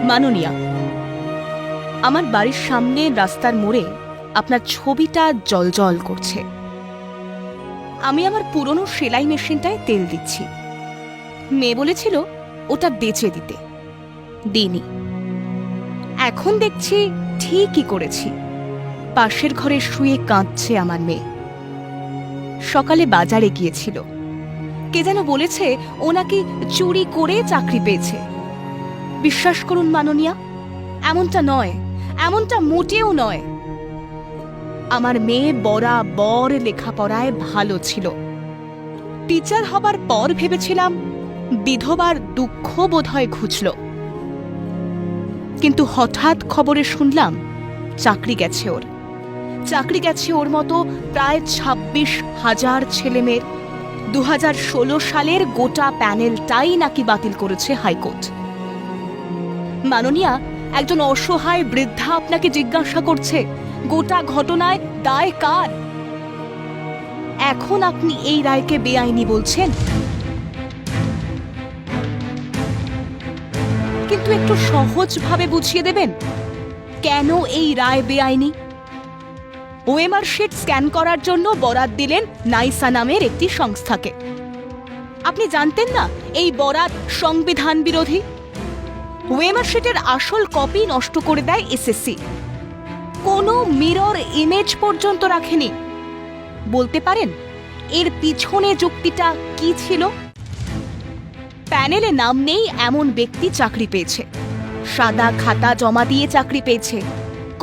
মাননীয়া, আমার বাড়ির সামনে রাস্তার মোড়ে আপনার ছবিটা জ্বলজ্বল করছে। আমি আমার পুরনো সেলাই মেশিনটায় তেল দিচ্ছি। মেয়ে বলেছিল ওটা বেচে দিতে, দিইনি। এখন দেখছি ঠিকই করেছি। পাশের ঘরে শুয়ে কাঁদছে আমার মেয়ে। সকালে বাজারে গিয়েছিল, কে যেন বলেছে ও নাকি চুরি করে চাকরি পেয়েছে। বিশ্বাস করুন মাননীয়া, এমনটা নয়, এমনটা মোটেও নয়। আমার মেয়ে বরাবর লেখাপড়ায় ভালো ছিল। টিচার হবার পর ভেবেছিলাম বিধবার দুঃখ বোধহয় ঘুচল, কিন্তু হঠাৎ খবরে শুনলাম চাকরি গেছে ওর। চাকরি গেছে ওর মতো প্রায় 26,000 ছেলেমেয়ের। 2016 সালের গোটা প্যানেলটাই নাকি বাতিল করেছে হাইকোর্ট। মাননীয়া, একজন অসহায় বৃদ্ধা আপনাকে জিজ্ঞাসা করছে গোটা ঘটনায় দায় কার। এখন আপনি এই রায়কে বেআইনি বলছেন, কিন্তু একটু সহজভাবে বুঝিয়ে দেবেন কেন এই রায় বেআইনি। ওএমআর শিট স্ক্যান করার জন্য বরাত দিলেন নাইসা নামের একটি সংস্থাকে। আপনি জানতেন না এই বরাত সংবিধান বিরোধী? ওএমআর শিটের আসল কপি নষ্ট করে দেয় এসএসসি। কোনো মিরর ইমেজ পর্যন্ত রাখেনি। বলতে পারেন এর পিছনে যুক্তিটা কি ছিল? প্যানেলে নাম নেই এমন ব্যক্তি চাকরি পেয়েছে, সাদা খাতা জমা দিয়ে চাকরি পেয়েছে,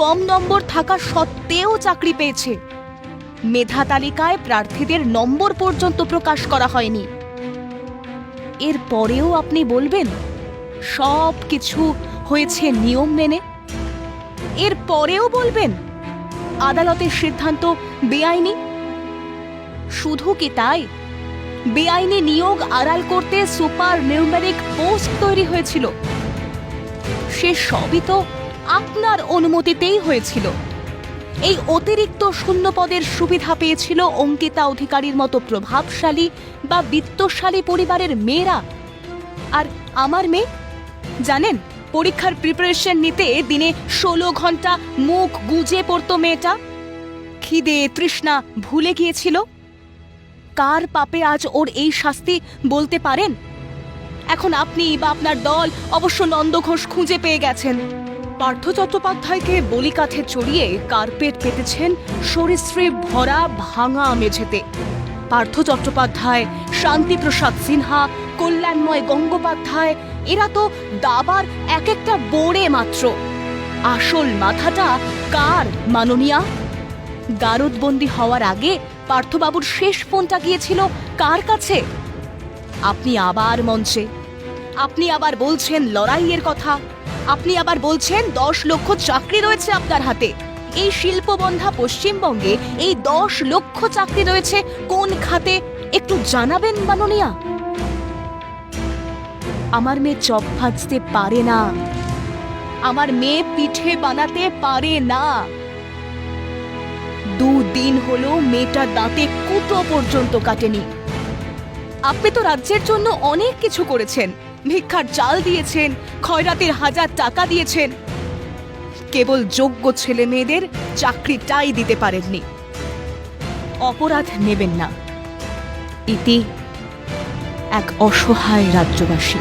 কম নম্বর থাকা সত্ত্বেও চাকরি পেয়েছে। মেধা তালিকায় প্রার্থীদের নম্বর পর্যন্ত প্রকাশ করা হয়নি। এর পরেও আপনি বলবেন সব কিছু হয়েছে নিয়ম মেনে? এর পরেও বলবেন আদালতের সিদ্ধান্ত বেআইনি? শুধু কি তাই, বেআইনি নিয়োগ আড়াল করতে সুপার নিউমেরিক পোস্ট তৈরি হয়েছিল। সে সবই তো আপনার অনুমতিতেই হয়েছিল। এই অতিরিক্ত শূন্য পদের সুবিধা পেয়েছিল অঙ্কিতা অধিকারীর মতো প্রভাবশালী বা বিত্তশালী পরিবারের মেয়েরা। আর আমার মেয়ে, জানেন, পরীক্ষার প্রিপারেশন নিতে দিনে 16 ঘন্টা মুখ গুজে পড়তো মেয়েটা। খিদে তৃষ্ণা ভুলে গিয়েছিল। কার পাপে আজ ওর এই শাস্তি বলতে পারেন? এখন আপনি বা আপনার দল অবশ্য নন্দ ঘোষ খুঁজে পেয়ে গেছেন। পার্থ চট্টোপাধ্যায়কে বলিকাঠে চড়িয়ে কার্পেট পেতেছেন সরীসৃপ ভরা ভাঙা মেঝেতে। পার্থ চট্টোপাধ্যায়, শান্তিপ্রসাদ সিনহা, কল্যাণময় গঙ্গোপাধ্যায়, এরা তো দাবার এক একটা বোড়ে মাত্র। আসল মাথাটা কার মাননীয়া? গারদবন্দি হওয়ার আগে পার্থবাবুর শেষ ফোনটা গিয়েছিল কার কাছে? আপনি আবার মঞ্চে, আপনি আবার বলছেন লড়াইয়ের কথা, আপনি আবার বলছেন 10 লক্ষ চাকরি রয়েছে আপনার হাতে। এই শিল্পবন্ধা পশ্চিমবঙ্গে এই 10 লক্ষ চাকরি রয়েছে কোন খাতে একটু জানাবেন মাননীয়া? আমার মেয়ে চপ ভাজতে পারে না, আমার মেয়ে পিঠে বানাতে পারে না। 2 দিন হলো মেয়েটা দাঁতে কুটো পর্যন্ত কাটেনি। আপনি তো রাজ্যের জন্য অনেক কিছু করেছেন, ভিক্ষার চাল দিয়েছেন, খয়রাতের 1000 টাকা দিয়েছেন। কেবল যোগ্য ছেলে মেয়েদের চাকরিটাই দিতে পারেননি। অপরাধ নেবেন না। ইতি এক অসহায় রাজ্যবাসী।